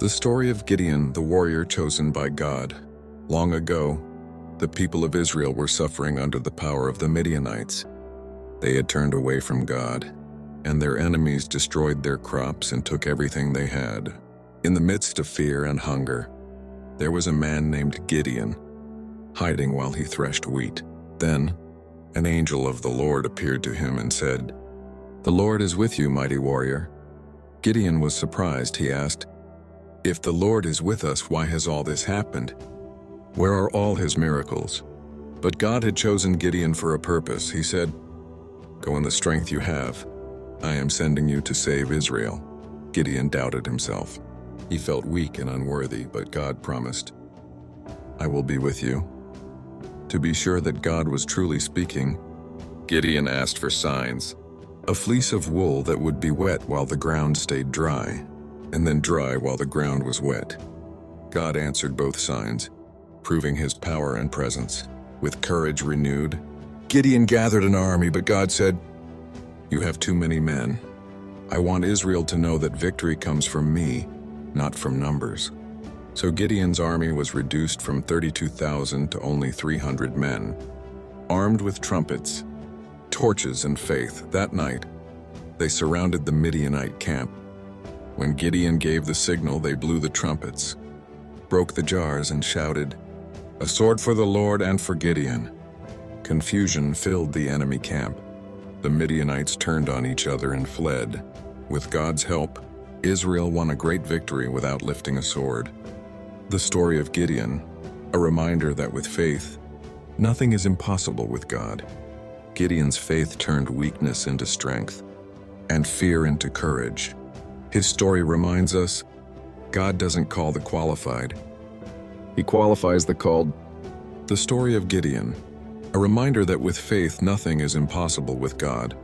The story of Gideon, the warrior chosen by God. Long ago, the people of Israel were suffering under the power of the Midianites. They had turned away from God, and their enemies destroyed their crops and took everything they had. In the midst of fear and hunger, there was a man named Gideon, hiding while he threshed wheat. Then, an angel of the Lord appeared to him and said, "The Lord is with you, mighty warrior." Gideon was surprised. He asked, "If the Lord is with us, why has all this happened? Where are all his miracles?" But God had chosen Gideon for a purpose. He said, "Go in the strength you have. I am sending you to save Israel." Gideon doubted himself. He felt weak and unworthy, but God promised, "I will be with you." To be sure that God was truly speaking, Gideon asked for signs: a fleece of wool that would be wet while the ground stayed dry, and then dry while the ground was wet. God answered both signs, proving his power and presence. With courage renewed, Gideon gathered an army, but God said, "You have too many men. I want Israel to know that victory comes from me, not from numbers." So Gideon's army was reduced from 32,000 to only 300 men, armed with trumpets, torches, and faith. That night, they surrounded the Midianite camp. When Gideon gave the signal, they blew the trumpets, broke the jars, and shouted, "A sword for the Lord and for Gideon." Confusion filled the enemy camp. The Midianites turned on each other and fled. With God's help, Israel won a great victory without lifting a sword. The story of Gideon, a reminder that with faith, nothing is impossible with God. Gideon's faith turned weakness into strength and fear into courage. His story reminds us, God doesn't call the qualified. He qualifies the called. The story of Gideon, a reminder that with faith nothing is impossible with God.